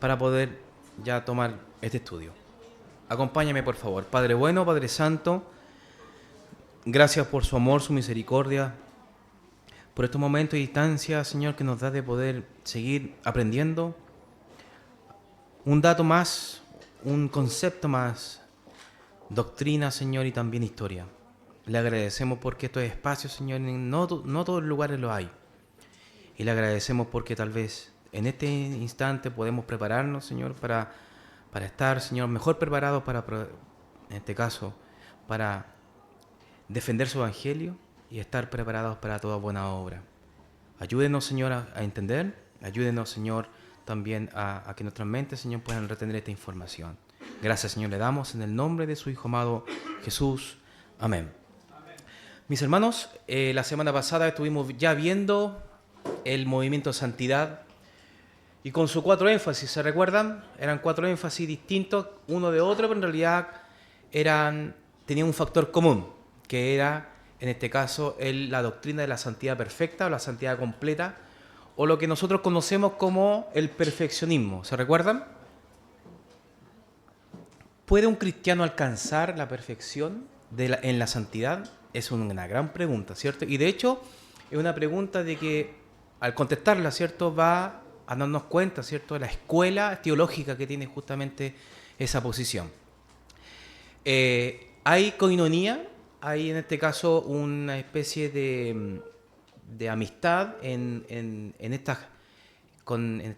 para poder ya tomar este estudio. Acompáñame, por favor. Padre bueno, Padre santo, gracias por su amor, su misericordia, por estos momentos y instancias, Señor, que nos da de poder seguir aprendiendo un dato más, un concepto más, doctrina, Señor, y también historia. Le agradecemos porque estos espacios, Señor, no todos los lugares los hay. Y le agradecemos porque tal vez en este instante podemos prepararnos, Señor, para estar, Señor, mejor preparados en este caso, para defender su evangelio y estar preparados para toda buena obra. Ayúdenos, Señor, a entender. Ayúdenos, Señor, también a que nuestras mentes, Señor, puedan retener esta información. Gracias, Señor, le damos en el nombre de su Hijo amado Jesús. Amén. Mis hermanos, la semana pasada estuvimos ya viendo el movimiento de santidad y con sus 4 énfasis, ¿se recuerdan? Eran 4 énfasis distintos uno de otro, pero en realidad tenían un factor común, que era, en este caso, la doctrina de la santidad perfecta o la santidad completa, o lo que nosotros conocemos como el perfeccionismo, ¿se recuerdan? ¿Puede un cristiano alcanzar la perfección en la santidad? Es una gran pregunta, ¿cierto? Y de hecho, es una pregunta de que, al contestarla, ¿cierto?, va a darnos cuenta, ¿cierto?, de la escuela teológica que tiene justamente esa posición. Hay coinonía, hay en este caso una especie de amistad en este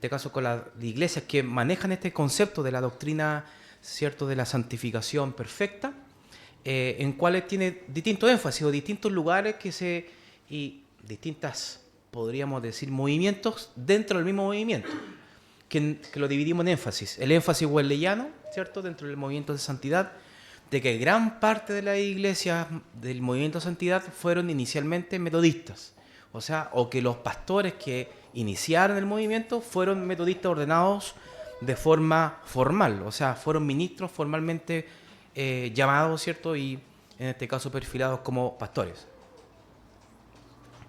caso con las iglesias que manejan este concepto de la doctrina, ¿cierto?, de la santificación perfecta, en cuales tiene distintos énfasis o distintos lugares y distintas, podríamos decir, movimientos dentro del mismo movimiento, que lo dividimos en énfasis. El énfasis wesleyano, ¿cierto?, dentro del movimiento de santidad, de que gran parte de las iglesias del movimiento de santidad fueron inicialmente metodistas, o que los pastores que iniciaron el movimiento fueron metodistas ordenados de forma formal, o sea, fueron ministros formalmente llamados, ¿cierto?, y en este caso perfilados como pastores.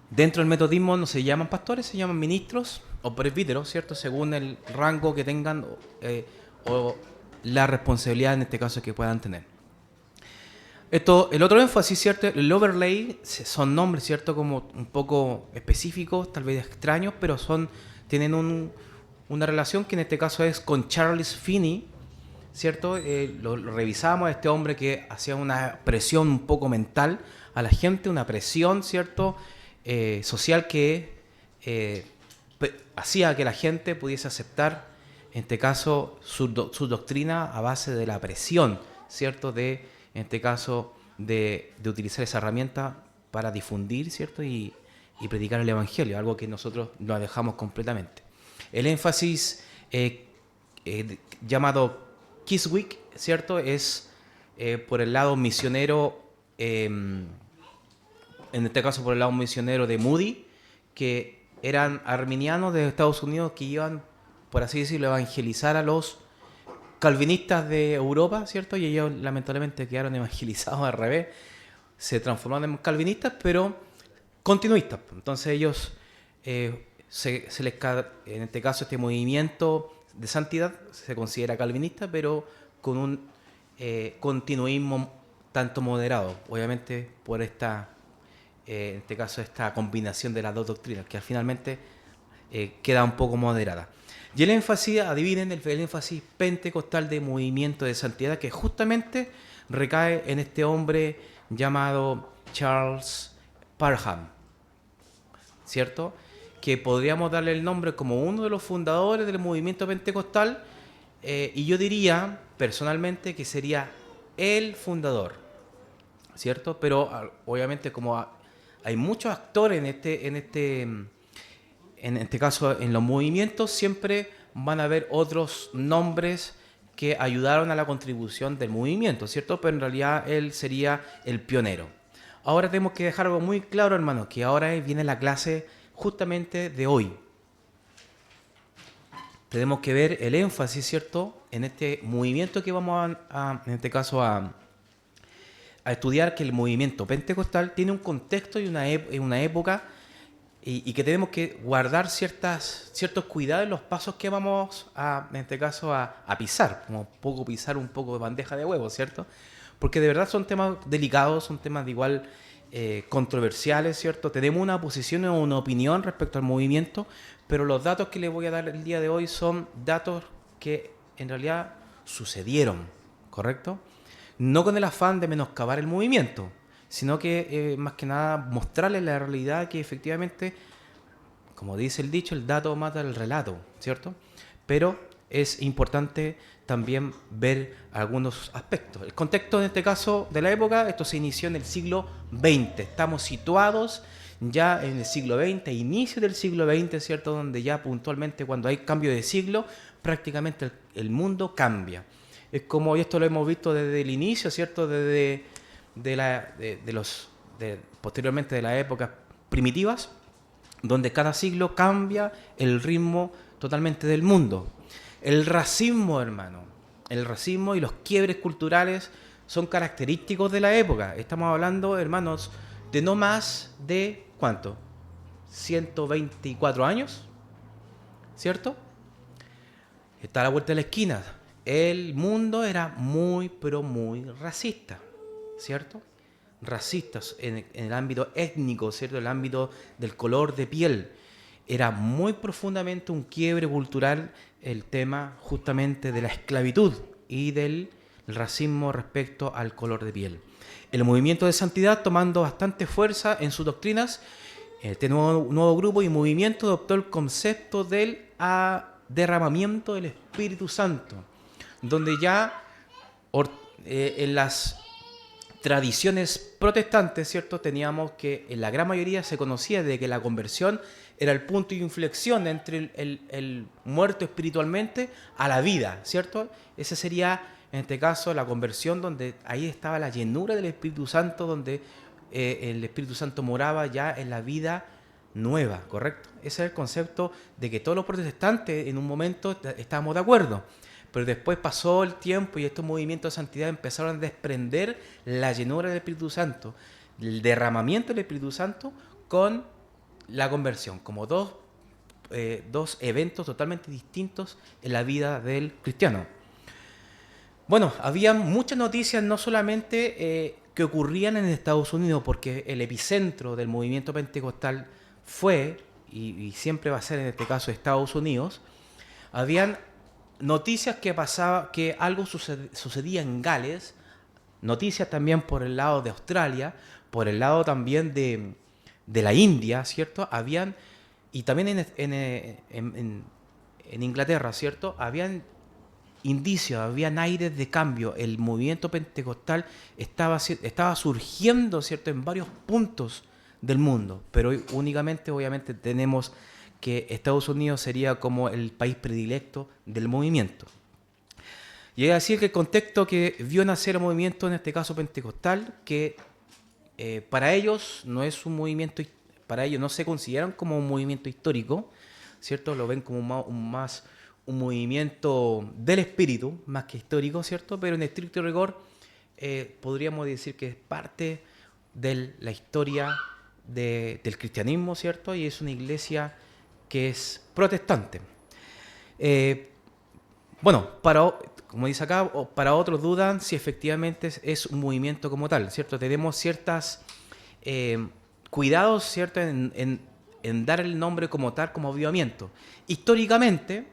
Dentro del metodismo no se llaman pastores, se llaman ministros o presbíteros, ¿cierto?, según el rango que tengan o la responsabilidad en este caso que puedan tener. El otro énfasis, ¿cierto?, el overlay, son nombres, ¿cierto?, como un poco específicos, tal vez extraños, pero tienen una relación que en este caso es con Charles Finney, ¿cierto? Lo revisamos, este hombre que hacía una presión un poco mental a la gente, una presión, ¿cierto?, social que hacía que la gente pudiese aceptar, en este caso, su doctrina a base de la presión, ¿cierto?, en este caso, de utilizar esa herramienta para difundir, ¿cierto?, y predicar el evangelio, algo que nosotros lo dejamos completamente. El énfasis llamado Kiswick, ¿cierto?, es por el lado misionero, en este caso por el lado misionero de Moody, que eran arminianos de Estados Unidos que iban, por así decirlo, a evangelizar a los calvinistas de Europa, ¿cierto? Y ellos lamentablemente quedaron evangelizados al revés, se transformaron en calvinistas, pero continuistas. Entonces ellos, en este caso, este movimiento de santidad se considera calvinista, pero con un continuismo tanto moderado, obviamente por en este caso, esta combinación de las dos doctrinas, que finalmente queda un poco moderada. Y el énfasis, adivinen, el énfasis pentecostal de movimiento de santidad, que justamente recae en este hombre llamado Charles Parham, ¿cierto?, que podríamos darle el nombre como uno de los fundadores del movimiento pentecostal, y yo diría personalmente que sería el fundador, ¿cierto? Pero obviamente como hay muchos actores en este caso en los movimientos, siempre van a haber otros nombres que ayudaron a la contribución del movimiento, ¿cierto? Pero en realidad él sería el pionero. Ahora tenemos que dejar algo muy claro, hermanos, que ahora viene la clase justamente de hoy. Tenemos que ver el énfasis, ¿cierto?, en este movimiento que vamos en este caso a estudiar, que el movimiento pentecostal tiene un contexto y una época y que tenemos que guardar ciertos cuidados en los pasos que vamos en este caso, a pisar, como poco pisar un poco de bandeja de huevo, ¿cierto? Porque de verdad son temas delicados, son temas de igual controversiales, ¿cierto? Tenemos una posición o una opinión respecto al movimiento, pero los datos que les voy a dar el día de hoy son datos que en realidad sucedieron, ¿correcto? No con el afán de menoscabar el movimiento, sino que más que nada mostrarles la realidad que efectivamente, como dice el dicho, el dato mata el relato, ¿cierto? Pero es importante también ver algunos aspectos. El contexto en este caso de la época, esto se inició en el siglo XX. Estamos situados ya en el siglo XX, inicio del siglo XX, ¿cierto? Donde ya puntualmente cuando hay cambio de siglo, prácticamente el mundo cambia. Es como, y esto lo hemos visto desde el inicio, ¿cierto? Desde posteriormente de las épocas primitivas, donde cada siglo cambia el ritmo totalmente del mundo. El racismo, hermano, el racismo y los quiebres culturales son característicos de la época. Estamos hablando, hermanos, de no más de, ¿cuánto? 124 años, ¿cierto? Está a la vuelta de la esquina. El mundo era muy, pero muy racista, ¿cierto? Racistas en el ámbito étnico, ¿cierto? En el ámbito del color de piel. Era muy profundamente un quiebre cultural el tema justamente de la esclavitud y del racismo respecto al color de piel. El movimiento de santidad, tomando bastante fuerza en sus doctrinas, este nuevo grupo y movimiento adoptó el concepto del derramamiento del Espíritu Santo, donde ya en las tradiciones protestantes, ¿cierto? Teníamos que en la gran mayoría se conocía de que la conversión era el punto de inflexión entre el muerto espiritualmente a la vida, ¿cierto? Ese sería, en este caso, la conversión, donde ahí estaba la llenura del Espíritu Santo, donde el Espíritu Santo moraba ya en la vida nueva, ¿correcto? Ese es el concepto de que todos los protestantes en un momento estábamos de acuerdo. Pero después pasó el tiempo y estos movimientos de santidad empezaron a desprender la llenura del Espíritu Santo, el derramamiento del Espíritu Santo con la conversión, como dos eventos totalmente distintos en la vida del cristiano. Bueno, había muchas noticias no solamente que ocurrían en Estados Unidos, porque el epicentro del movimiento pentecostal fue, y siempre va a ser en este caso Estados Unidos. Habían noticias que pasaba, que algo sucedía en Gales, noticias también por el lado de Australia, por el lado también de la India, ¿cierto? Habían, y también en Inglaterra, ¿cierto? Habían indicios, habían aires de cambio. El movimiento pentecostal estaba surgiendo, ¿cierto? En varios puntos del mundo, pero hoy únicamente, obviamente, tenemos que Estados Unidos sería como el país predilecto del movimiento. Y es así que el contexto que vio nacer el movimiento, en este caso pentecostal, que para ellos no es un movimiento, para ellos no se consideran como un movimiento histórico, ¿cierto? Lo ven como más un movimiento del espíritu, más que histórico, ¿cierto? Pero en estricto rigor podríamos decir que es parte de la historia del cristianismo, ¿cierto? Y es una iglesia que es protestante. Bueno, como dice acá, para otros dudan si efectivamente es un movimiento como tal, ¿cierto? Tenemos ciertos cuidados, ¿cierto? En dar el nombre como tal, como avivamiento. Históricamente,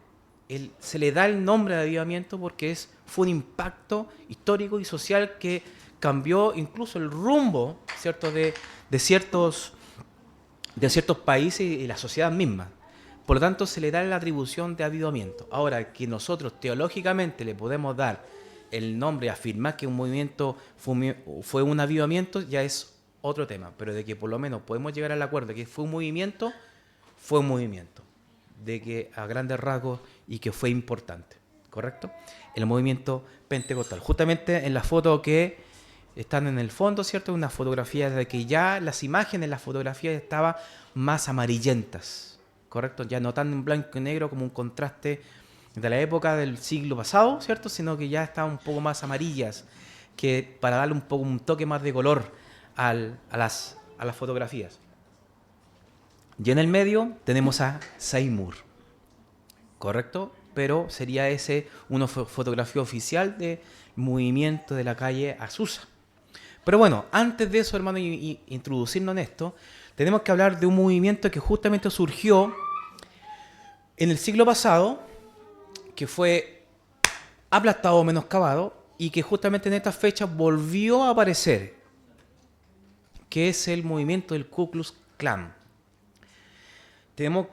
se le da el nombre de avivamiento porque fue un impacto histórico y social que cambió incluso el rumbo, ¿cierto? de ciertos países y la sociedad misma. Por lo tanto, se le da la atribución de avivamiento. Ahora, que nosotros teológicamente le podemos dar el nombre, afirmar que un movimiento fue un avivamiento, ya es otro tema. Pero de que por lo menos podemos llegar al acuerdo de que fue un movimiento. De que a grandes rasgos y que fue importante, ¿correcto? El movimiento pentecostal. Justamente en la foto que están en el fondo, ¿cierto? Una fotografía de que ya las imágenes, las fotografías estaban más amarillentas, ¿correcto? Ya no tan en blanco y negro como un contraste de la época del siglo pasado, ¿cierto? Sino que ya estaban un poco más amarillas, que para darle un toque más de color a las fotografías. Y en el medio tenemos a Seymour, ¿correcto? Pero sería ese una fotografía oficial del movimiento de la calle Azusa. Pero bueno, antes de eso, hermano, y introducirnos en esto, tenemos que hablar de un movimiento que justamente surgió en el siglo pasado, que fue aplastado o menoscabado, y que justamente en estas fechas volvió a aparecer, que es el movimiento del Ku Klux Klan. Tenemos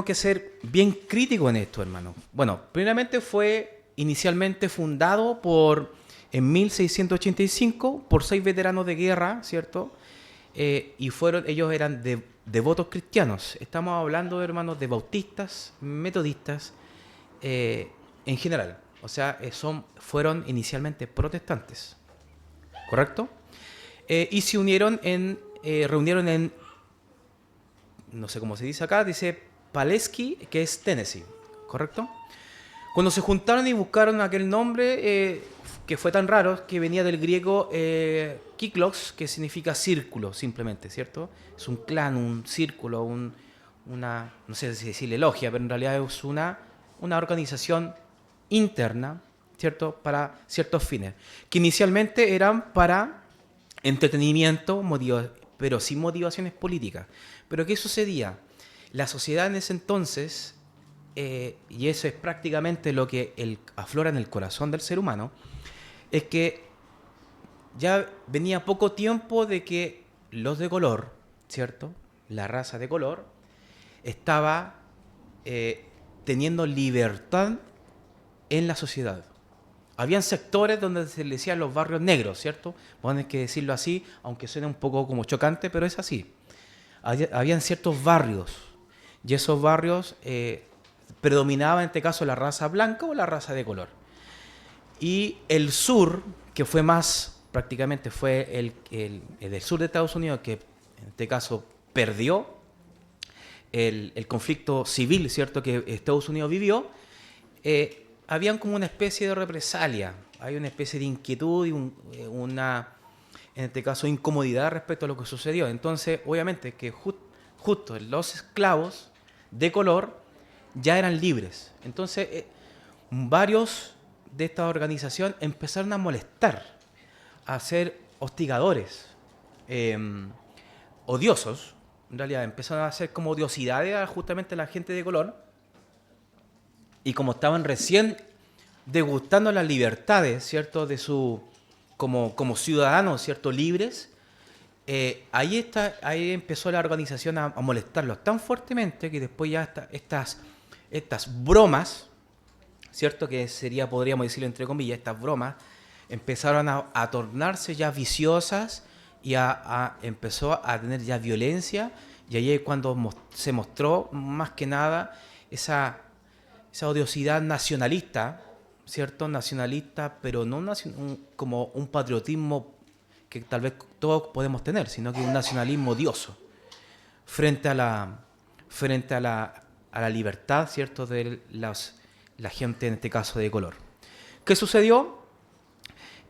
que ser bien críticos en esto, hermano. Bueno, primeramente fue inicialmente fundado en 1685 por 6 veteranos de guerra, ¿cierto? Ellos eran devotos cristianos. Estamos hablando, hermanos, de bautistas, metodistas, en general. O sea, fueron inicialmente protestantes, ¿correcto? Y se reunieron en, no sé cómo se dice acá, dice Pulaski, que es Tennessee, ¿correcto? Cuando se juntaron y buscaron aquel nombre, que fue tan raro, que venía del griego kiklos, que significa círculo, simplemente, ¿cierto? Es un clan, un círculo, no sé si decirle logia, pero en realidad es una organización interna, ¿cierto? Para ciertos fines, que inicialmente eran para entretenimiento, pero sin motivaciones políticas. Pero ¿qué sucedía? La sociedad en ese entonces, y eso es prácticamente lo que aflora en el corazón del ser humano, es que ya venía poco tiempo de que los de color, ¿cierto? La raza de color estaba teniendo libertad en la sociedad. Habían sectores donde se le decían los barrios negros, ¿cierto? Vamos a que decirlo así, aunque suene un poco como chocante, pero es así. Habían ciertos barrios, y esos barrios predominaba en este caso la raza blanca o la raza de color. Y el sur, que fue más, prácticamente fue el sur de Estados Unidos, que en este caso perdió el conflicto civil, ¿cierto?, que Estados Unidos vivió, habían como una especie de represalia, hay una especie de inquietud y una, en este caso, incomodidad respecto a lo que sucedió. Entonces, obviamente, que justo los esclavos de color ya eran libres. Entonces, varios de esta organización empezaron a molestar, a ser hostigadores, odiosos. En realidad, empezaron a hacer como odiosidades justamente a la gente de color. Y como estaban recién degustando las libertades, ¿cierto?, de como ciudadanos, ¿cierto?, libres, ahí empezó la organización a molestarlos tan fuertemente que después ya estas bromas, ¿cierto?, que podríamos decirlo entre comillas, estas bromas, empezaron a tornarse ya viciosas y empezó a tener ya violencia, y ahí es cuando se mostró más que nada esa odiosidad nacionalista, ¿cierto? Nacionalista, pero no como un patriotismo que tal vez todos podemos tener, sino que un nacionalismo odioso frente a la libertad, ¿cierto?, de la gente, en este caso de color. ¿Qué sucedió?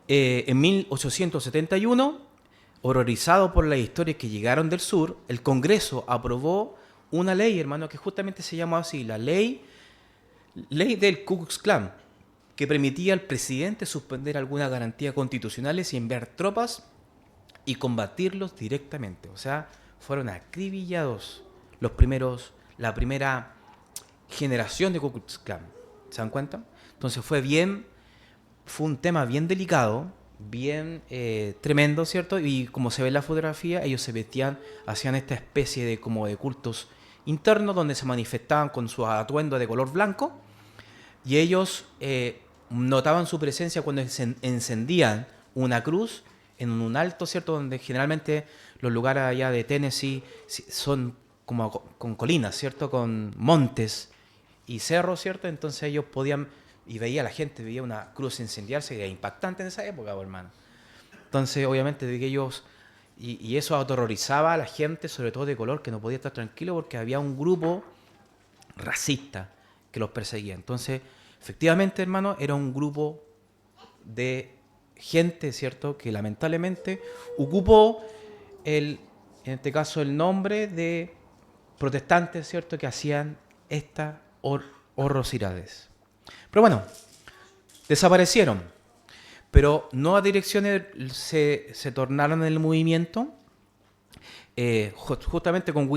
En 1871, horrorizado por las historias que llegaron del sur, el Congreso aprobó una ley, hermano, que justamente se llamó así, la ley del Ku Klux Klan, que permitía al presidente suspender algunas garantías constitucionales y enviar tropas y combatirlos directamente. O sea, fueron acribillados la primera generación de Ku Klux Klan. ¿Se dan cuenta? Entonces fue un tema bien delicado, bien tremendo, ¿cierto? Y como se ve en la fotografía, ellos se vestían, hacían esta especie de cultos internos donde se manifestaban con su atuendo de color blanco, y ellos notaban su presencia cuando encendían una cruz en un alto, ¿cierto?, donde generalmente los lugares allá de Tennessee son como con colinas, ¿cierto?, con montes y cerros, ¿cierto? Entonces ellos podían, y veía la gente, veía una cruz incendiarse, que era impactante en esa época, hermano. Entonces, obviamente, de que ellos, y eso aterrorizaba a la gente, sobre todo de color, que no podía estar tranquilo porque había un grupo racista que los perseguía. Entonces, efectivamente, hermano, era un grupo de gente, ¿cierto?, que lamentablemente ocupó en este caso, el nombre de protestantes, ¿cierto?, que hacían estas horrorosidades. Pero bueno, desaparecieron. Pero nuevas direcciones se tornaron en el movimiento, justamente con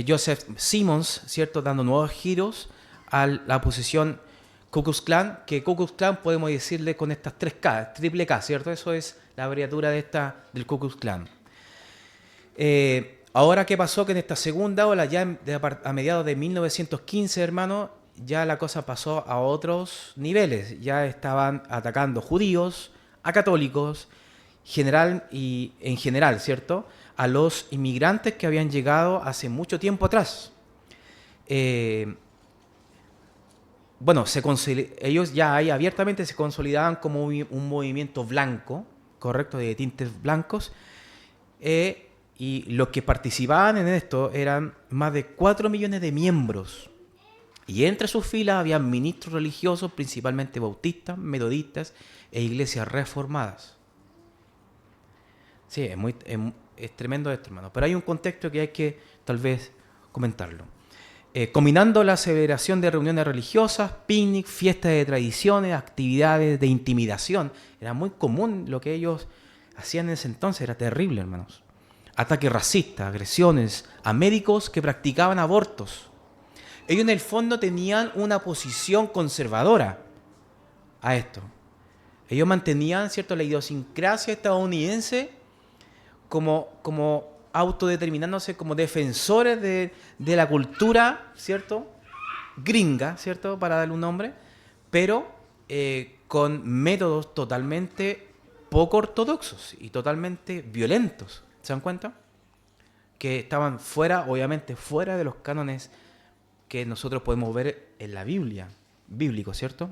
Joseph Simmons, ¿cierto?, dando nuevos giros a la posición Ku Klux Klan, que Ku Klux Klan podemos decirle con estas 3K, triple K, ¿cierto? Eso es la abreviatura del Ku Klux Klan. Ahora, ¿qué pasó? Que en esta segunda ola, ya a mediados de 1915, hermano, ya la cosa pasó a otros niveles. Ya estaban atacando judíos, a católicos, en general, ¿cierto?, a los inmigrantes que habían llegado hace mucho tiempo atrás. Bueno, ellos ya ahí abiertamente se consolidaban como un movimiento blanco, correcto, de tintes blancos, y los que participaban en esto eran más de 4 millones de miembros. Y entre sus filas había ministros religiosos, principalmente bautistas, metodistas e iglesias reformadas. Sí, es tremendo esto, hermano. Pero hay un contexto que hay que tal vez comentarlo. Combinando la celebración de reuniones religiosas, picnic, fiestas de tradiciones, actividades de intimidación. Era muy común lo que ellos hacían en ese entonces, era terrible, hermanos. Ataques racistas, agresiones a médicos que practicaban abortos. Ellos en el fondo tenían una posición conservadora a esto. Ellos mantenían, ¿cierto?, la idiosincrasia estadounidense como autodeterminándose como defensores de la cultura, ¿cierto?, gringa, ¿cierto?, para darle un nombre, pero con métodos totalmente poco ortodoxos y totalmente violentos. ¿Se dan cuenta? Que estaban obviamente fuera de los cánones que nosotros podemos ver en la Biblia, bíblico, ¿cierto?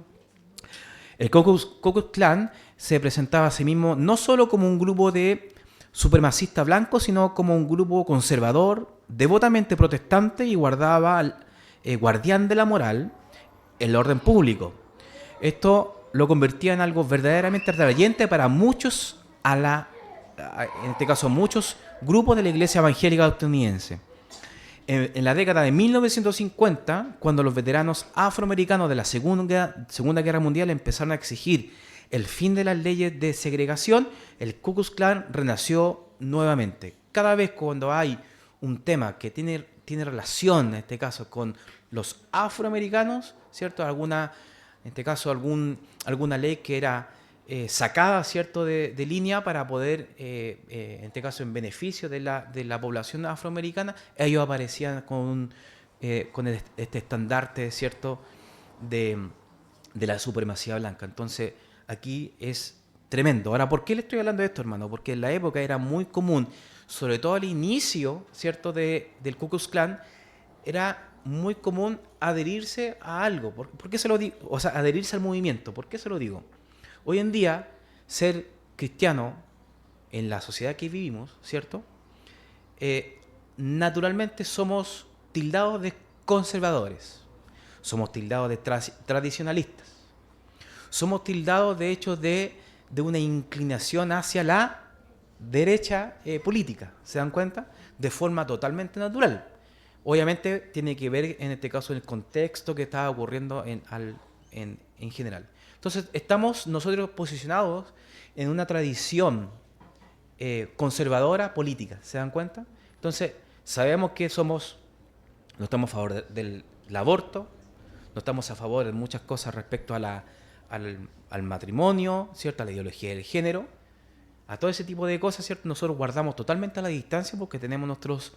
El Ku Klux Klan se presentaba a sí mismo no solo como un grupo de supremacistas blancos, sino como un grupo conservador, devotamente protestante y guardián de la moral, el orden público. Esto lo convertía en algo verdaderamente atrayente para muchos, en este caso muchos grupos de la iglesia evangélica estadounidense. En la década de 1950, cuando los veteranos afroamericanos de la Segunda Guerra Mundial empezaron a exigir el fin de las leyes de segregación, el Ku Klux Klan renació nuevamente. Cada vez cuando hay un tema que tiene relación, en este caso, con los afroamericanos, ¿cierto?, en este caso alguna ley que era sacada, ¿cierto?, de línea para poder, en este caso en beneficio de la población afroamericana, ellos aparecían con este estandarte, ¿cierto?, de la supremacía blanca. Entonces, aquí es tremendo. Ahora, ¿por qué le estoy hablando de esto, hermano? Porque en la época era muy común, sobre todo al inicio, ¿cierto?, del Ku Klux Klan, era muy común adherirse a algo. ¿Por qué se lo digo? O sea, adherirse al movimiento. ¿Por qué se lo digo? Hoy en día, ser cristiano en la sociedad que vivimos, ¿cierto?, naturalmente somos tildados de conservadores, somos tildados de tradicionalistas, somos tildados de hecho de una inclinación hacia la derecha política, ¿se dan cuenta? De forma totalmente natural. Obviamente tiene que ver en este caso el contexto que está ocurriendo en general. Entonces estamos nosotros posicionados en una tradición conservadora política, ¿se dan cuenta? Entonces sabemos que no estamos a favor del aborto, no estamos a favor de muchas cosas respecto al matrimonio, ¿cierto?, a la ideología del género, a todo ese tipo de cosas, ¿cierto? Nosotros guardamos totalmente a la distancia porque tenemos nuestros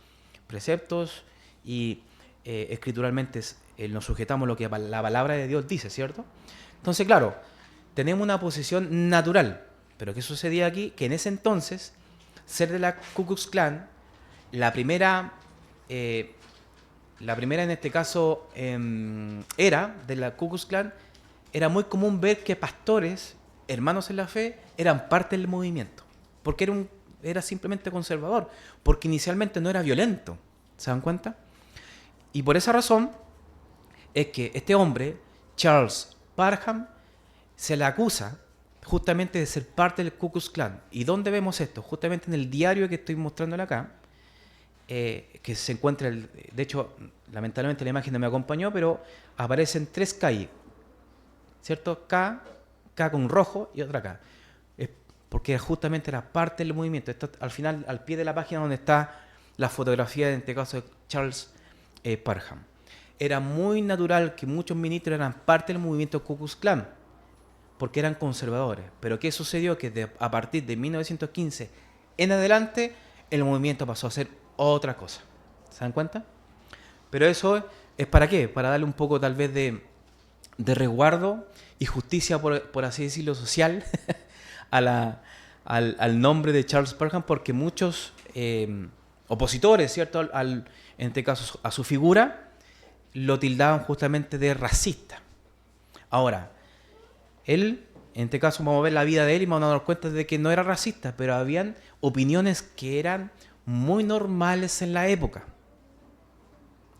preceptos y escrituralmente nos sujetamos a lo que la palabra de Dios dice, ¿cierto? Entonces, claro, tenemos una posición natural, pero ¿qué sucedía aquí? Que en ese entonces, ser de la Ku Klux Klan, la primera en este caso era de la Ku Klux Klan, era muy común ver que pastores, hermanos en la fe, eran parte del movimiento, porque era simplemente conservador, porque inicialmente no era violento, ¿se dan cuenta? Y por esa razón es que este hombre, Charles Parham, se le acusa justamente de ser parte del Ku Klux Klan. ¿Y dónde vemos esto? Justamente en el diario que estoy mostrándole acá. que se encuentra, de hecho, lamentablemente la imagen no me acompañó, pero aparecen 3 calles, ¿cierto? K con rojo y otra K. Porque justamente era parte del movimiento. Esto al final, al pie de la página donde está la fotografía, en este caso de Charles Parham. Era muy natural que muchos ministros eran parte del movimiento Ku Klux Klan, porque eran conservadores. Pero ¿qué sucedió? Que a partir de 1915 en adelante, el movimiento pasó a ser otra cosa. ¿Se dan cuenta? Pero eso es ¿para qué? Para darle un poco tal vez de resguardo y justicia, por así decirlo, social al nombre de Charles Parham, porque muchos opositores, ¿cierto? En este caso a su figura, lo tildaban justamente de racista. Ahora, él, en este caso vamos a ver la vida de él y vamos a dar cuenta de que no era racista, pero habían opiniones que eran muy normales en la época,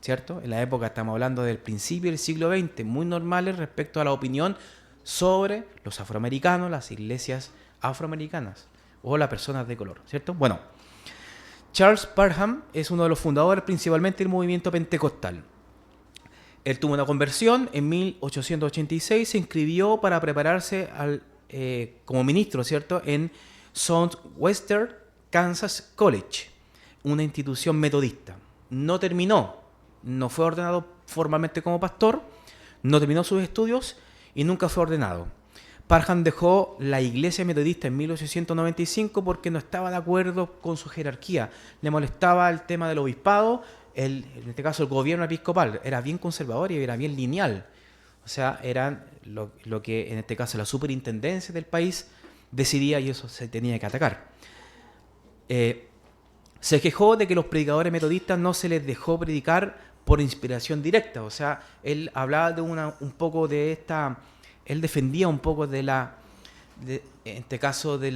¿cierto? En la época estamos hablando del principio del siglo XX, muy normales respecto a la opinión sobre los afroamericanos, las iglesias afroamericanas o las personas de color, ¿cierto? Bueno, Charles Parham es uno de los fundadores principalmente del movimiento pentecostal. Él tuvo una conversión en 1886, se inscribió para prepararse como ministro, ¿cierto?, en Southwestern Kansas College, una institución metodista. No terminó, no fue ordenado formalmente como pastor, no terminó sus estudios y nunca fue ordenado. Parham dejó la iglesia metodista en 1895 porque no estaba de acuerdo con su jerarquía. Le molestaba el tema del obispado, en este caso el gobierno episcopal. Era bien conservador y era bien lineal. O sea, eran lo que en este caso la superintendencia del país decidía y eso se tenía que atacar. Se quejó de que los predicadores metodistas no se les dejó predicar por inspiración directa. O sea, él hablaba de un poco de esta... Él defendía un poco en este caso de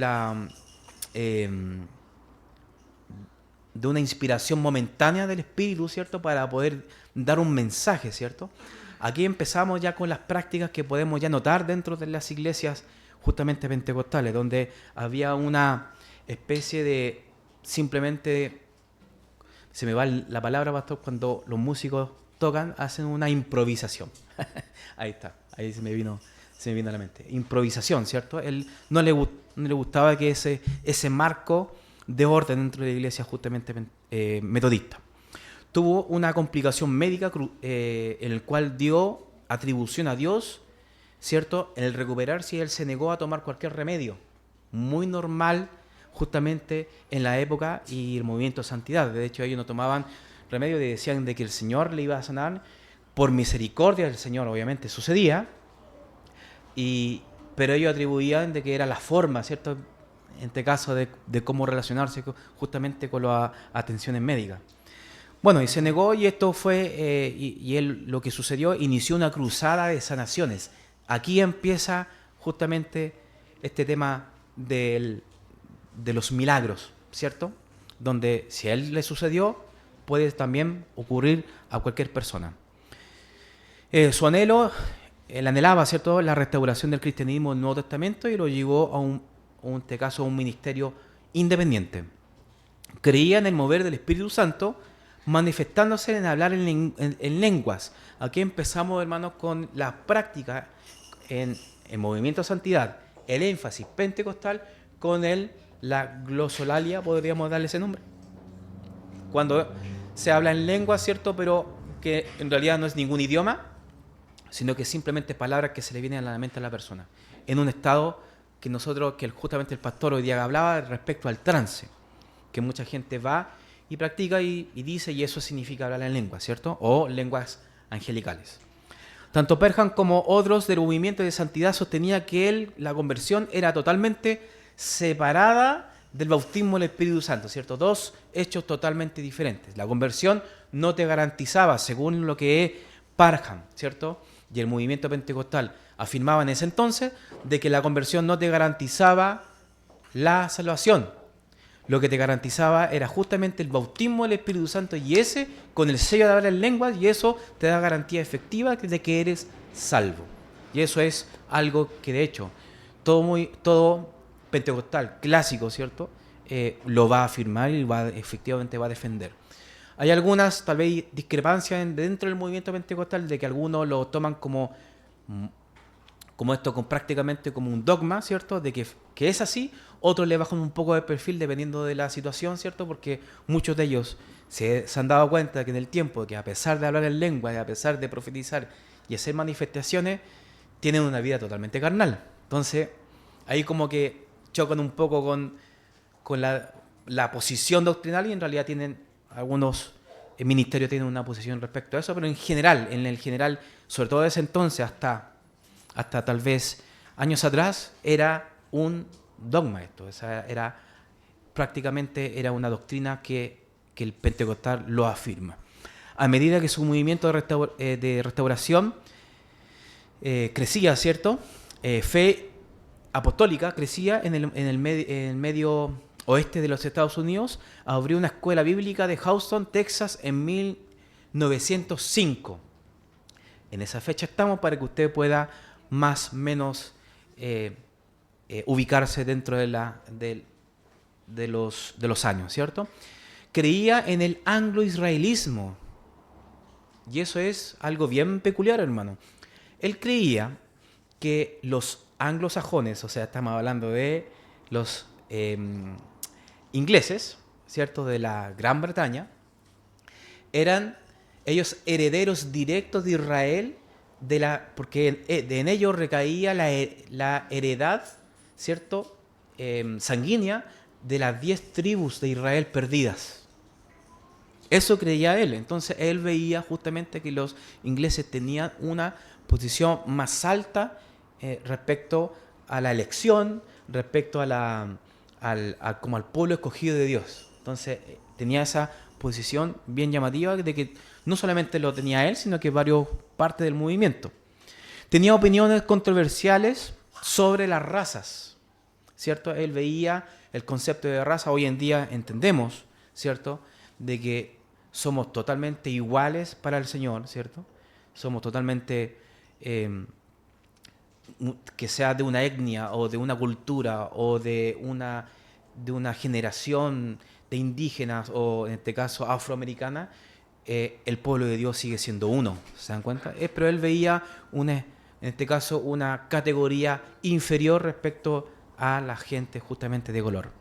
una inspiración momentánea del Espíritu, ¿cierto? Para poder dar un mensaje, ¿cierto? Aquí empezamos ya con las prácticas que podemos ya notar dentro de las iglesias justamente pentecostales, donde había una especie de simplemente, se me va la palabra, pastor, cuando los músicos tocan, hacen una improvisación. Ahí está, ahí se me vino a la mente. Improvisación, ¿cierto? Él no le gustaba que ese marco de orden dentro de la iglesia justamente metodista. Tuvo una complicación médica en el cual dio atribución a Dios, ¿cierto? En el recuperarse, él se negó a tomar cualquier remedio. Muy normal justamente en la época y el movimiento de santidad. De hecho, ellos no tomaban remedio y decían de que el Señor le iba a sanar. Por misericordia del Señor, obviamente, sucedía. Pero ellos atribuían de que era la forma, ¿cierto? En este caso de cómo relacionarse justamente con las atenciones médicas. Bueno, y se negó y esto fue, y él lo que sucedió, inició una cruzada de sanaciones. Aquí empieza justamente este tema de los milagros, ¿cierto? Donde si a él le sucedió, puede también ocurrir a cualquier persona. Su anhelo, él anhelaba, ¿cierto?, la restauración del cristianismo en el Nuevo Testamento y lo llevó en este caso, a un ministerio independiente. Creía en el mover del Espíritu Santo, manifestándose en hablar en lenguas. Aquí empezamos, hermanos, con la práctica en movimiento de santidad, el énfasis pentecostal con la glosolalia, podríamos darle ese nombre. Cuando se habla en lengua, ¿cierto?, pero que en realidad no es ningún idioma, sino que simplemente palabras que se le vienen a la mente a la persona, en un estado que justamente el pastor hoy día hablaba respecto al trance, que mucha gente va y practica y dice, y eso significa hablar en lengua, ¿cierto? O lenguas angelicales. Tanto Parham como otros del movimiento de santidad sostenía que la conversión era totalmente separada del bautismo del Espíritu Santo, ¿cierto? Dos hechos totalmente diferentes. La conversión no te garantizaba, según lo que es Parham, ¿cierto?, y el movimiento pentecostal afirmaba en ese entonces de que la conversión no te garantizaba la salvación. Lo que te garantizaba era justamente el bautismo del Espíritu Santo y ese con el sello de hablar en lenguas, y eso te da garantía efectiva de que eres salvo. Y eso es algo que de hecho todo pentecostal clásico, ¿cierto?, lo va a afirmar y efectivamente va a defender. Hay algunas, tal vez, discrepancias dentro del movimiento pentecostal de que algunos lo toman como esto, prácticamente como un dogma, ¿cierto? De que es así. Otros le bajan un poco de perfil dependiendo de la situación, ¿cierto? Porque muchos de ellos se han dado cuenta que en el tiempo, que a pesar de hablar en lengua y a pesar de profetizar y hacer manifestaciones, tienen una vida totalmente carnal. Entonces, ahí como que chocan un poco con la posición doctrinal y en realidad tienen algunos ministerios tienen una posición respecto a eso, pero en el general, sobre todo desde entonces hasta tal vez años atrás, era un dogma esto, o sea, prácticamente era una doctrina que el pentecostal lo afirma. A medida que su movimiento de restauración crecía, ¿cierto? Fe apostólica crecía en el medio oeste de los Estados Unidos, abrió una escuela bíblica de Houston, Texas, en 1905. En esa fecha estamos para que usted pueda más o menos ubicarse dentro de los años, ¿cierto? Creía en el anglo-israelismo. Y eso es algo bien peculiar, hermano. Él creía que los anglosajones, o sea, estamos hablando de los ingleses, ¿cierto? De la Gran Bretaña, eran ellos herederos directos de Israel, porque en ellos recaía la heredad, ¿cierto? Sanguínea de las 10 tribus de Israel perdidas. Eso creía él. Entonces él veía justamente que los ingleses tenían una posición más alta respecto a la elección, respecto como al pueblo escogido de Dios. Entonces tenía esa posición bien llamativa de que no solamente lo tenía él, sino que varios partes del movimiento. Tenía opiniones controversiales sobre las razas, ¿cierto? Él veía el concepto de raza. Hoy en día entendemos, ¿cierto?, de que somos totalmente iguales para el Señor, ¿cierto? Somos totalmente, que sea de una etnia o de una cultura o de una generación de indígenas o en este caso afroamericana, el pueblo de Dios sigue siendo uno, ¿se dan cuenta? Pero él veía en este caso una categoría inferior respecto a la gente justamente de color.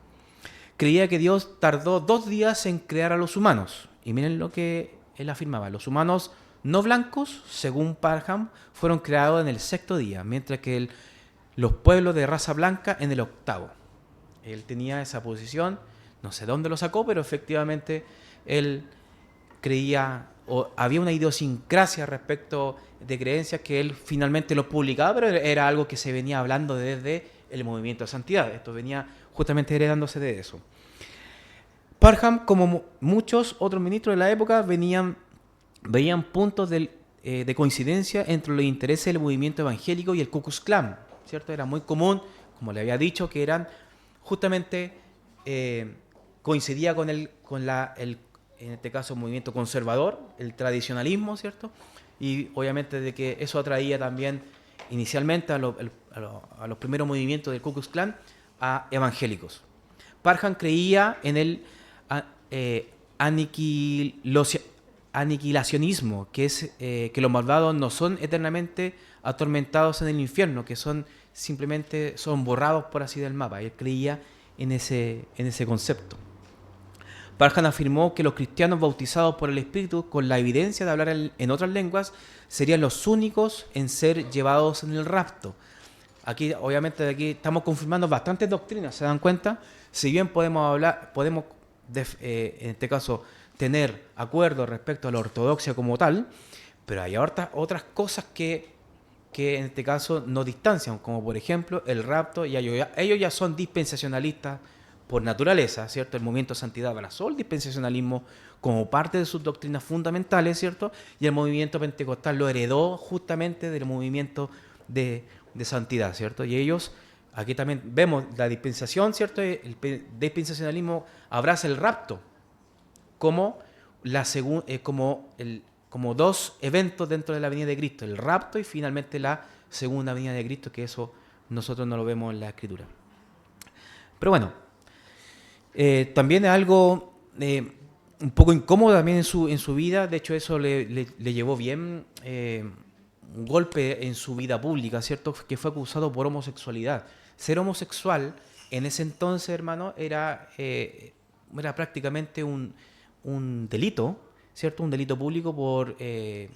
Creía que Dios tardó 2 días en crear a los humanos. Y miren lo que él afirmaba. Los humanos no blancos, según Parham, fueron creados en el 6º día, mientras que los pueblos de raza blanca en el 8º. Él tenía esa posición, no sé dónde lo sacó, pero efectivamente él creía, o había una idiosincrasia respecto de creencias que él finalmente lo publicaba, pero era algo que se venía hablando desde el movimiento de santidad. Esto venía justamente heredándose de eso. Parham, como muchos otros ministros de la época, veían puntos de coincidencia entre los intereses del movimiento evangélico y el Ku Klux Klan, ¿cierto? Era muy común, como le había dicho, que eran justamente coincidía en este caso, movimiento conservador, el tradicionalismo, ¿cierto? Y obviamente de que eso atraía también inicialmente a los primeros movimientos del Ku Klux Klan a evangélicos. Parham creía en el aniquilacionismo, que es que los malvados no son eternamente atormentados en el infierno, que simplemente son borrados por así del mapa. Él creía en ese concepto. Parham afirmó que los cristianos bautizados por el Espíritu con la evidencia de hablar en otras lenguas serían los únicos en ser llevados en el rapto. Aquí, obviamente, de aquí estamos confirmando bastantes doctrinas, ¿se dan cuenta? Si bien podemos en este caso, tener acuerdos respecto a la ortodoxia como tal, pero hay otras cosas que en este caso nos distancian, como por ejemplo el rapto, y ellos ya son dispensacionalistas por naturaleza, ¿cierto? El movimiento de santidad abrazó el dispensacionalismo como parte de sus doctrinas fundamentales, ¿cierto? Y el movimiento pentecostal lo heredó justamente del movimiento de santidad, ¿cierto? Y ellos, aquí también vemos la dispensación, ¿cierto? El dispensacionalismo abraza el rapto como como 2 eventos dentro de la venida de Cristo, el rapto y finalmente la segunda venida de Cristo, que eso nosotros no lo vemos en la Escritura. Pero bueno, también es algo un poco incómodo también en su vida. De hecho, eso le llevó bien un golpe en su vida pública, ¿cierto? Que fue acusado por homosexualidad. Ser homosexual en ese entonces, hermano, era prácticamente un delito, ¿cierto? Un delito público en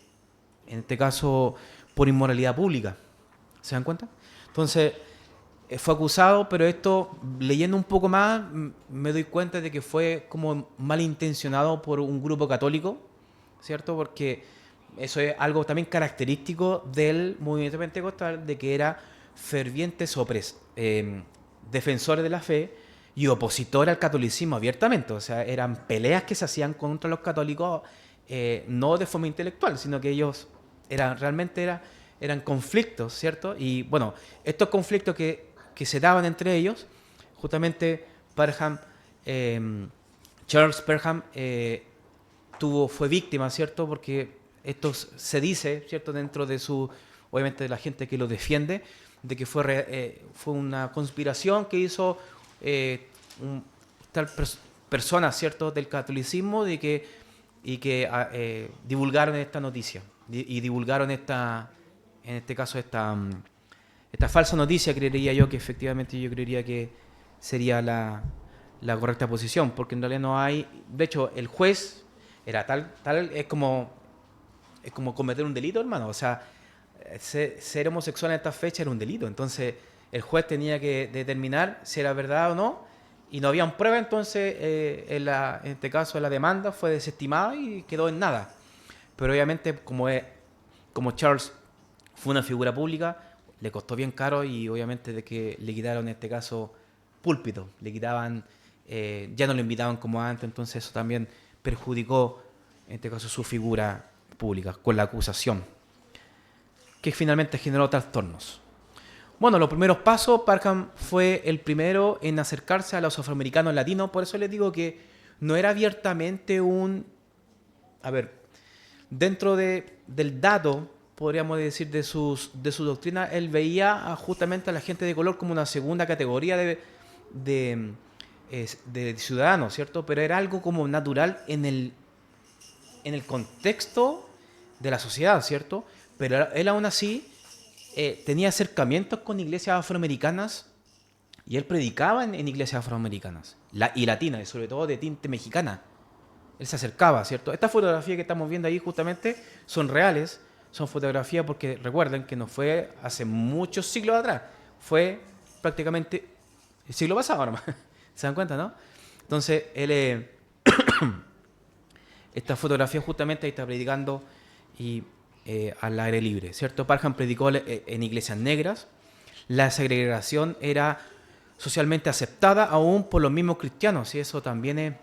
este caso, por inmoralidad pública. ¿Se dan cuenta? Entonces, fue acusado, pero esto, leyendo un poco más, me doy cuenta de que fue como malintencionado por un grupo católico, ¿cierto? Porque eso es algo también característico del movimiento pentecostal, de que era fervientes defensores de la fe y opositores al catolicismo abiertamente. O sea, eran peleas que se hacían contra los católicos, no de forma intelectual, sino que ellos eran conflictos, ¿cierto? Y bueno, estos conflictos que se daban entre ellos, justamente Charles Parham fue víctima, ¿cierto? Porque esto se dice, ¿cierto? Dentro de obviamente de la gente que lo defiende, de que fue una conspiración que hizo personas, ¿cierto? Del catolicismo y que divulgaron esta noticia y divulgaron en este caso esta falsa noticia. Creería yo que efectivamente yo creería que sería la correcta posición, porque en realidad no hay, de hecho el juez era tal es como cometer un delito, hermano. O sea, ser homosexual en esta fecha era un delito. Entonces el juez tenía que determinar si era verdad o no, y no habían pruebas. Entonces en este caso la demanda fue desestimada y quedó en nada. Pero obviamente como Charles fue una figura pública, le costó bien caro, y obviamente de que le quitaron en este caso púlpito, le quitaban, ya no lo invitaban como antes. Entonces eso también perjudicó en este caso su figura pública con la acusación, que finalmente generó trastornos. Bueno, los primeros pasos, Parham fue el primero en acercarse a los afroamericanos latinos. Por eso les digo que no era abiertamente dentro del dato, podríamos decir, de su doctrina, él veía justamente a la gente de color como una segunda categoría de ciudadanos, ¿cierto? Pero era algo como natural en el contexto de la sociedad, ¿cierto? Pero él aún así tenía acercamientos con iglesias afroamericanas, y él predicaba en iglesias afroamericanas y latinas, y sobre todo de tinte mexicana. Él se acercaba, ¿cierto? Estas fotografías que estamos viendo ahí justamente son reales, son fotografías porque recuerden que no fue hace muchos siglos atrás, fue prácticamente el siglo pasado nomás. ¿Se dan cuenta, no? Entonces, él esta fotografía justamente ahí está predicando y al aire libre, ¿cierto? Parham predicó en iglesias negras. La segregación era socialmente aceptada aún por los mismos cristianos, y eso también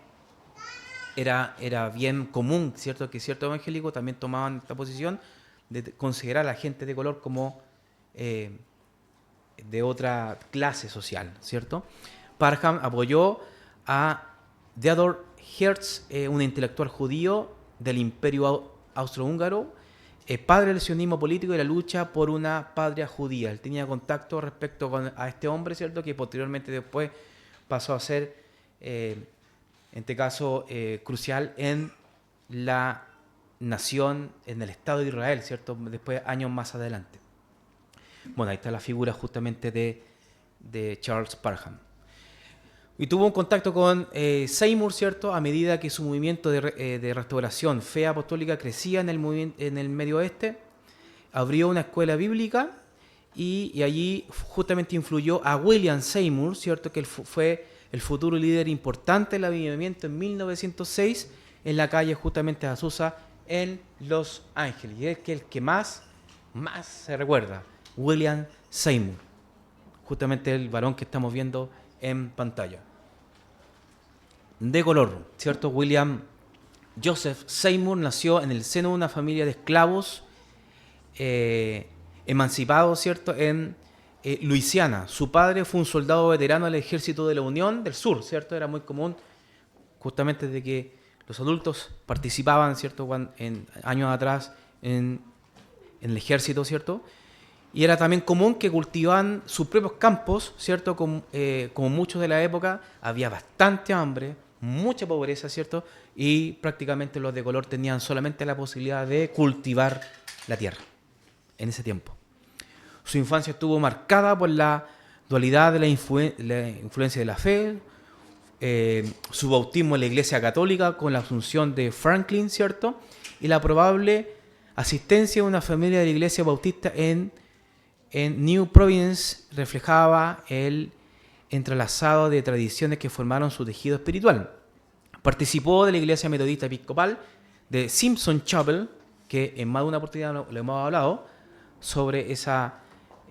era bien común, ¿cierto? Que ciertos evangélicos también tomaban esta posición de considerar a la gente de color como de otra clase social, ¿cierto? Parham apoyó a Theodor Herzl, un intelectual judío del Imperio Austrohúngaro, padre del sionismo político y la lucha por una patria judía. Él tenía contacto respecto a este hombre, ¿cierto? Que posteriormente después pasó a ser, en este caso, crucial en la nación, en el Estado de Israel, ¿cierto? Después, años más adelante. Bueno, ahí está la figura justamente de Charles Parham. Y tuvo un contacto con Seymour, ¿cierto? A medida que su movimiento de restauración, fe apostólica, crecía en el Medio Oeste, abrió una escuela bíblica y allí justamente influyó a William Seymour, ¿cierto? Que él fue el futuro líder importante del avivamiento en 1906 en la calle justamente de Azusa en Los Ángeles. Y es que el que más se recuerda, William Seymour, justamente el varón que estamos viendo en pantalla. De color, ¿cierto? William Joseph Seymour nació en el seno de una familia de esclavos emancipados, ¿cierto? En Luisiana. Su padre fue un soldado veterano del ejército de la Unión del Sur, ¿cierto? Era muy común justamente de que los adultos participaban, ¿cierto? Años atrás en el ejército, ¿cierto? Y era también común que cultivaban sus propios campos, ¿cierto? Como muchos de la época, había bastante hambre, mucha pobreza, ¿cierto? Y prácticamente los de color tenían solamente la posibilidad de cultivar la tierra en ese tiempo. Su infancia estuvo marcada por la dualidad de la influencia de la fe, su bautismo en la Iglesia Católica con la asunción de Franklin, ¿cierto? Y la probable asistencia de una familia de la Iglesia Bautista en New Providence reflejaba el entrelazado de tradiciones que formaron su tejido espiritual. Participó de la Iglesia Metodista Episcopal de Simpson Chapel, que en más de una oportunidad lo hemos hablado, sobre esa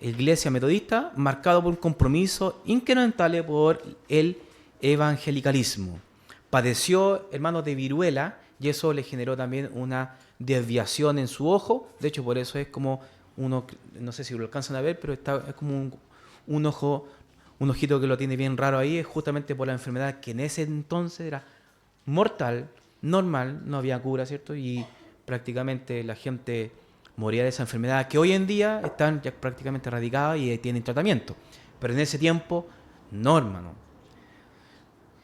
Iglesia Metodista, marcado por un compromiso inquebrantable por el evangelicalismo. Padeció, hermanos, de viruela, y eso le generó también una desviación en su ojo. De hecho, por eso es como uno, no sé si lo alcanzan a ver, pero es como un ojo, un ojito que lo tiene bien raro ahí, es justamente por la enfermedad que en ese entonces era mortal, normal, no había cura, ¿cierto? Y prácticamente la gente moría de esa enfermedad, que hoy en día están ya prácticamente erradicadas y tienen tratamiento. Pero en ese tiempo, no, hermano.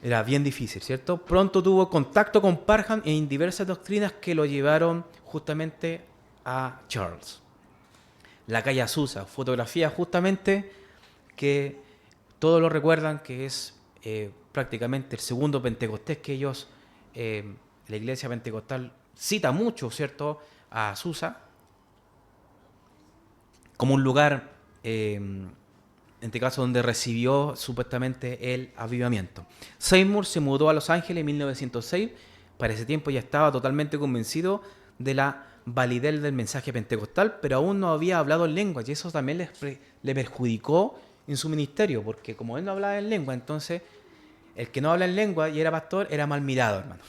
Era bien difícil, ¿cierto? Pronto tuvo contacto con Parham en diversas doctrinas que lo llevaron justamente a Charles. La calle Azusa, fotografía justamente que todos lo recuerdan, que es prácticamente el segundo Pentecostés que ellos, la iglesia pentecostal cita mucho, ¿cierto?, a Azusa como un lugar, en este caso, donde recibió supuestamente el avivamiento. Seymour se mudó a Los Ángeles en 1906. Para ese tiempo ya estaba totalmente convencido de la validez del mensaje pentecostal, pero aún no había hablado en lengua, y eso también le perjudicó en su ministerio, porque como él no hablaba en lengua, entonces el que no habla en lengua y era pastor era mal mirado, hermano.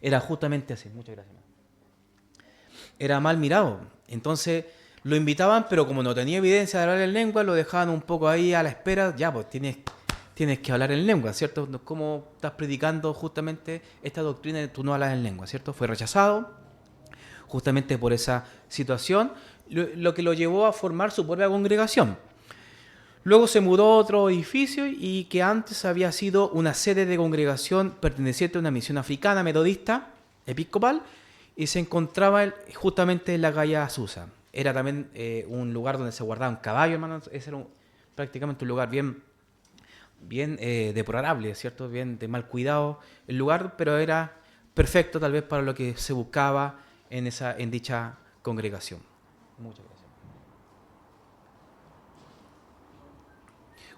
Era justamente así. Muchas gracias, hermano. Era mal mirado. Entonces lo invitaban, pero como no tenía evidencia de hablar en lengua, lo dejaban un poco ahí a la espera. Ya, pues tienes que hablar en lengua, ¿cierto? ¿Cómo estás predicando justamente esta doctrina de tú no hablas en lengua, ¿cierto? Fue rechazado justamente por esa situación, lo que lo llevó a formar su propia congregación. Luego se mudó a otro edificio y que antes había sido una sede de congregación perteneciente a una misión africana metodista episcopal, y se encontraba justamente en la calle Azusa. Era también un lugar donde se guardaban caballos, hermano. Ese era prácticamente un lugar bien deplorable, ¿cierto? Bien de mal cuidado el lugar, pero era perfecto tal vez para lo que se buscaba en dicha congregación. Muchas gracias.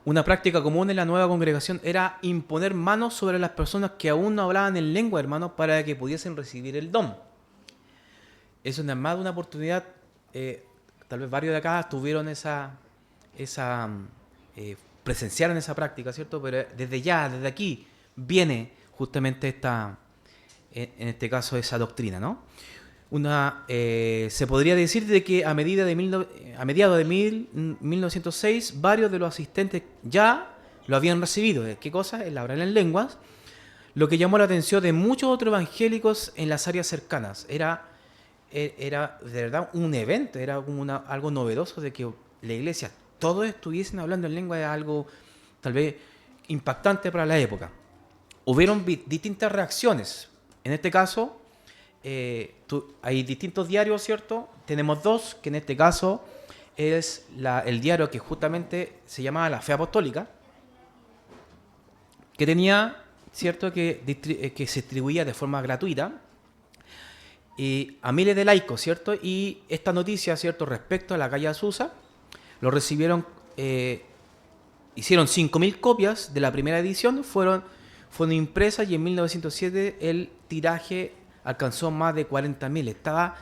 Una práctica común en la nueva congregación era imponer manos sobre las personas que aún no hablaban en lengua, hermanos, para que pudiesen recibir el don. Eso es más de una oportunidad. Tal vez varios de acá tuvieron presenciaron esa práctica, ¿cierto? Pero desde aquí, viene justamente en este caso, esa doctrina, ¿no? Se podría decir de que a mediados de 1906, varios de los asistentes ya lo habían recibido. ¿Qué cosa? El hablar en lenguas, lo que llamó la atención de muchos otros evangélicos en las áreas cercanas. Era de verdad un evento, era como algo novedoso de que la iglesia, todos estuviesen hablando en lengua, era algo tal vez impactante para la época. Hubieron distintas reacciones. En este caso, hay distintos diarios, ¿cierto? Tenemos dos, que en este caso es el diario que justamente se llamaba La Fe Apostólica, que tenía, ¿cierto?, que se distribuía de forma gratuita a miles de laicos, ¿cierto? Y esta noticia, ¿cierto?, respecto a la calle Azusa, lo recibieron, hicieron 5.000 copias de la primera edición, fueron impresas, y en 1907 el tiraje alcanzó más de 40.000. Estaba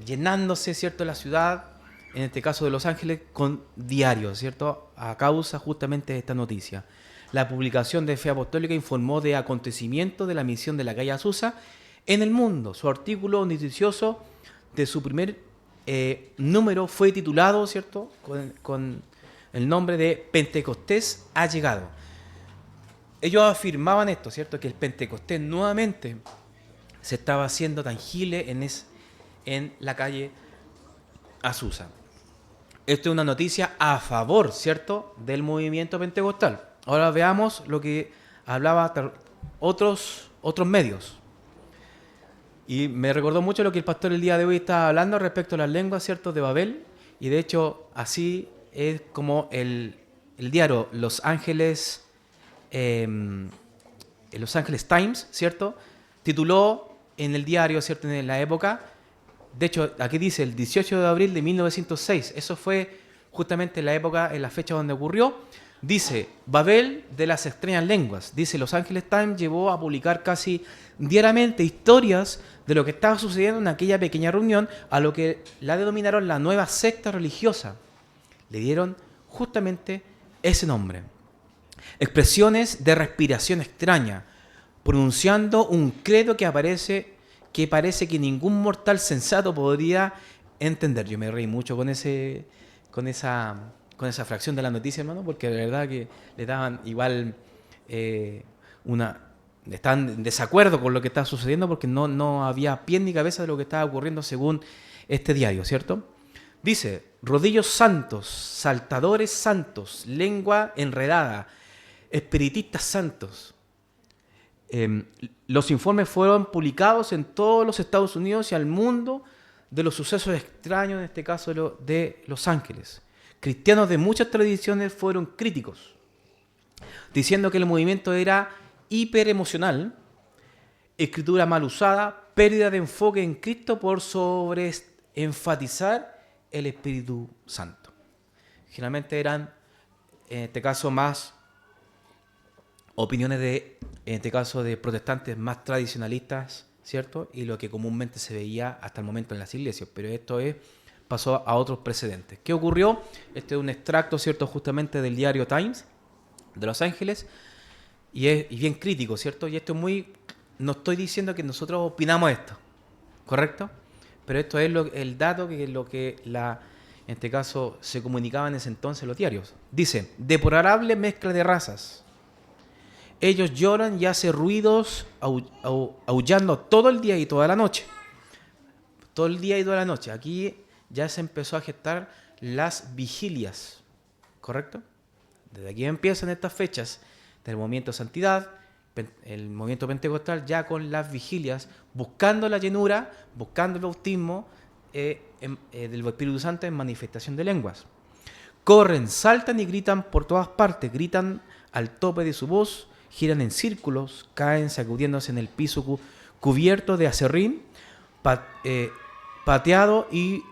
llenándose, ¿cierto?, la ciudad, en este caso de Los Ángeles, con diarios, ¿cierto?, a causa justamente de esta noticia. La publicación de Fe Apostólica informó de acontecimientos de la misión de la calle Azusa en el mundo. Su artículo noticioso de su primer número fue titulado, ¿cierto?, con el nombre de Pentecostés ha llegado. Ellos afirmaban esto, ¿cierto?, que el Pentecostés nuevamente se estaba haciendo tangible en la calle Azusa. Esto es una noticia a favor, ¿cierto?, del movimiento pentecostal. Ahora veamos lo que hablaba otros medios. Y me recordó mucho lo que el pastor el día de hoy estaba hablando respecto a las lenguas, ¿cierto?, de Babel. Y de hecho, así es como el diario Los Angeles Times, ¿cierto?, tituló en el diario, ¿cierto?, en la época. De hecho, aquí dice el 18 de abril de 1906. Eso fue justamente la época, en la fecha donde ocurrió. Dice, Babel de las extrañas lenguas. Dice, Los Angeles Times llevó a publicar casi diariamente historias de lo que estaba sucediendo en aquella pequeña reunión, a lo que la denominaron la nueva secta religiosa. Le dieron justamente ese nombre. Expresiones de respiración extraña, pronunciando un credo que parece que ningún mortal sensato podría entender. Yo me reí mucho con esa fracción de la noticia, hermano, porque de verdad que le daban igual estaban en desacuerdo con lo que estaba sucediendo, porque no había pie ni cabeza de lo que estaba ocurriendo según este diario, ¿cierto? Dice, rodillos santos, saltadores santos, lengua enredada, espiritistas santos. Los informes fueron publicados en todos los Estados Unidos y al mundo de los sucesos extraños, en este caso de Los Ángeles. Cristianos de muchas tradiciones fueron críticos, diciendo que el movimiento era hiperemocional, escritura mal usada, pérdida de enfoque en Cristo por sobreenfatizar el Espíritu Santo. Generalmente eran, en este caso, más opiniones en este caso, de protestantes más tradicionalistas, ¿cierto? Y lo que comúnmente se veía hasta el momento en las iglesias. Pero pasó a otros precedentes. ¿Qué ocurrió? Este es un extracto, ¿cierto?, justamente del diario Times de Los Ángeles. Y bien crítico, ¿cierto? Y esto es no estoy diciendo que nosotros opinamos esto, ¿correcto? Pero esto es el dato en este caso se comunicaba en ese entonces los diarios. Dice, deplorable mezcla de razas. Ellos lloran y hacen ruidos aullando todo el día y toda la noche. Todo el día y toda la noche. Aquí ya se empezó a gestar las vigilias, ¿correcto? Desde aquí empiezan estas fechas del movimiento de santidad, el movimiento pentecostal, ya con las vigilias, buscando la llenura, buscando el bautismo del Espíritu Santo en manifestación de lenguas. Corren, saltan y gritan por todas partes, gritan al tope de su voz, giran en círculos, caen sacudiéndose en el piso cubierto de aserrín, pateado y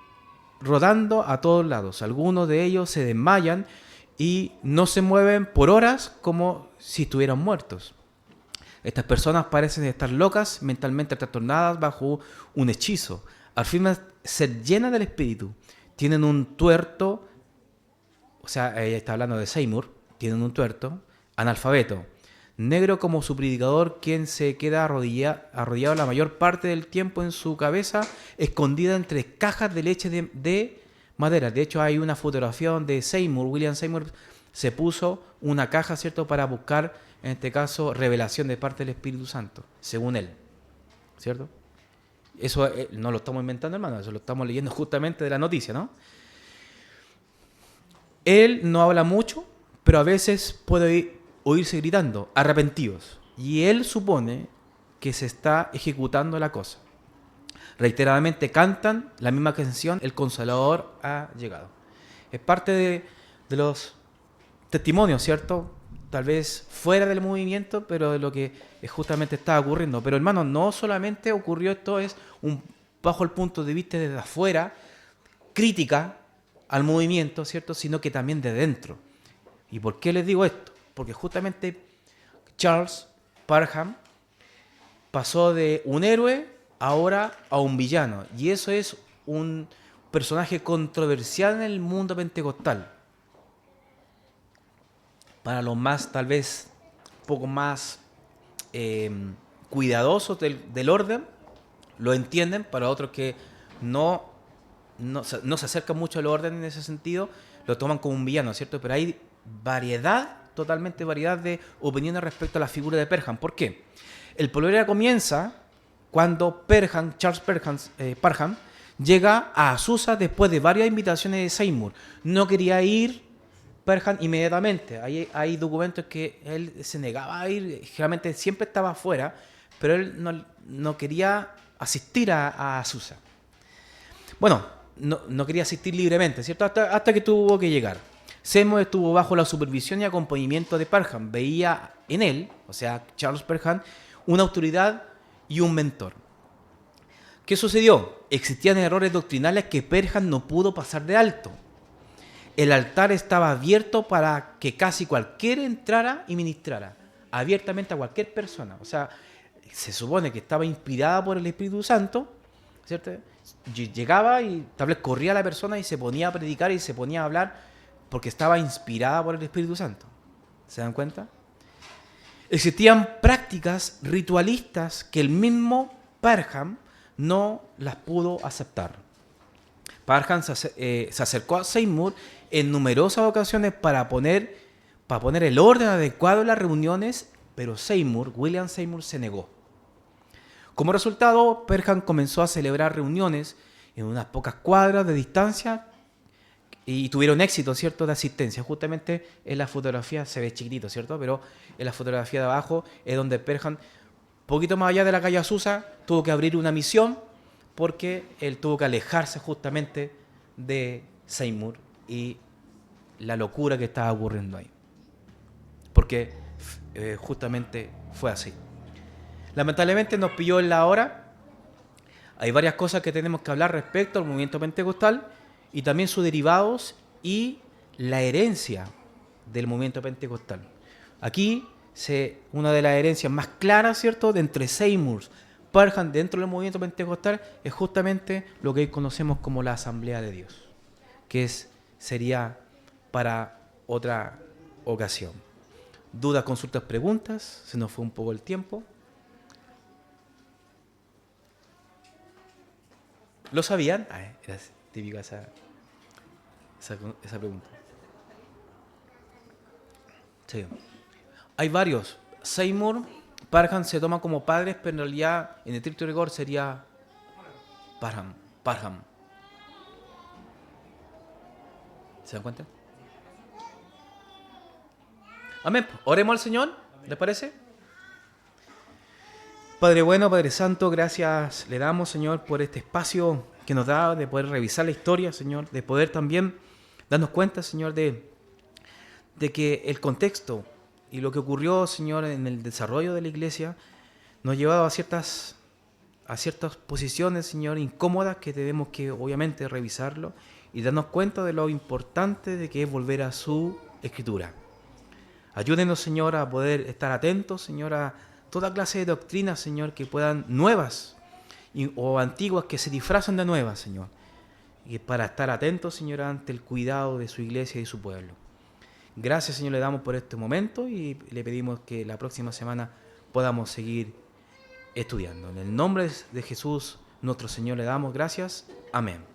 rodando a todos lados. Algunos de ellos se desmayan y no se mueven por horas como si estuvieran muertos. Estas personas parecen estar locas, mentalmente trastornadas bajo un hechizo. Afirman ser llenas del espíritu. Tienen un tuerto, o sea, ella está hablando de Seymour, tienen un tuerto, analfabeto, negro como su predicador, quien se queda arrodillado la mayor parte del tiempo en su cabeza, escondida entre cajas de leche de madera. De hecho, hay una fotografía donde William Seymour, se puso una caja, ¿cierto?, para buscar, en este caso, revelación de parte del Espíritu Santo, según él, ¿cierto? Eso no lo estamos inventando, hermano, eso lo estamos leyendo justamente de la noticia, ¿no? Él no habla mucho, pero a veces puede oírse gritando, arrepentidos. Y él supone que se está ejecutando la cosa. Reiteradamente cantan la misma canción, el Consolador ha llegado. Es parte de los testimonios, ¿cierto? Tal vez fuera del movimiento, pero de lo que justamente está ocurriendo. Pero hermano, no solamente ocurrió esto, bajo el punto de vista desde afuera, crítica al movimiento, ¿cierto?, sino que también de dentro. ¿Y por qué les digo esto? Porque justamente Charles Parham pasó de un héroe ahora a un villano. Y eso es un personaje controversial en el mundo pentecostal. Para los más, tal vez, un poco más cuidadosos del orden, lo entienden. Para otros que no se acercan mucho al orden en ese sentido, lo toman como un villano, ¿cierto? Pero hay totalmente variedad de opiniones respecto a la figura de Parham. ¿Por qué? El problema comienza cuando Charles Parham llega a Azusa después de varias invitaciones de Seymour. No quería ir Perhan inmediatamente. Hay documentos que él se negaba a ir, generalmente siempre estaba afuera, pero él no quería asistir a Susa. Bueno, no quería asistir libremente, ¿cierto? Hasta que tuvo que llegar. Seymour estuvo bajo la supervisión y acompañamiento de Perhan. Veía en él, o sea, Charles Perhan, una autoridad y un mentor. ¿Qué sucedió? Existían errores doctrinales que Perhan no pudo pasar de alto. El altar estaba abierto para que casi cualquiera entrara y ministrara, abiertamente a cualquier persona. O sea, se supone que estaba inspirada por el Espíritu Santo, ¿cierto? Llegaba y tal vez corría la persona y se ponía a predicar y se ponía a hablar porque estaba inspirada por el Espíritu Santo. ¿Se dan cuenta? Existían prácticas ritualistas que el mismo Parham no las pudo aceptar. Parham se acercó a Seymour en numerosas ocasiones para poner el orden adecuado en las reuniones, pero William Seymour se negó. Como resultado, Perham comenzó a celebrar reuniones en unas pocas cuadras de distancia y tuvieron éxito, ¿cierto?, de asistencia. Justamente en la fotografía se ve chiquitito, ¿cierto? Pero en la fotografía de abajo es donde Perham, poquito más allá de la calle Azusa, tuvo que abrir una misión porque él tuvo que alejarse justamente de Seymour y la locura que estaba ocurriendo ahí. Porque justamente fue así. Lamentablemente nos pilló en la hora. Hay varias cosas que tenemos que hablar respecto al movimiento pentecostal y también sus derivados y la herencia del movimiento pentecostal. Aquí una de las herencias más claras, ¿cierto?, de entre Seymour, Parham dentro del movimiento pentecostal es justamente lo que hoy conocemos como la Asamblea de Dios, que sería para otra ocasión. Dudas, consultas, preguntas. Se nos fue un poco el tiempo. ¿Lo sabían? Era típica esa pregunta. Sí. Hay varios. Seymour, Parham se toma como padres, pero en realidad en estricto rigor sería Parham. ¿Se dan cuenta? Amén. Oremos al Señor, ¿les parece? Padre bueno, Padre Santo, gracias le damos, Señor, por este espacio que nos da de poder revisar la historia, Señor, de poder también darnos cuenta, Señor, de que el contexto y lo que ocurrió, Señor, en el desarrollo de la iglesia nos ha llevado a ciertas posiciones, Señor, incómodas que tenemos que, obviamente, revisarlo y darnos cuenta de lo importante de que es volver a su Escritura. Ayúdenos, Señor, a poder estar atentos, Señor, a toda clase de doctrinas, Señor, que puedan nuevas o antiguas que se disfrazan de nuevas, Señor. Y para estar atentos, Señor, ante el cuidado de su iglesia y de su pueblo. Gracias, Señor, le damos por este momento y le pedimos que la próxima semana podamos seguir estudiando. En el nombre de Jesús, nuestro Señor, le damos gracias. Amén.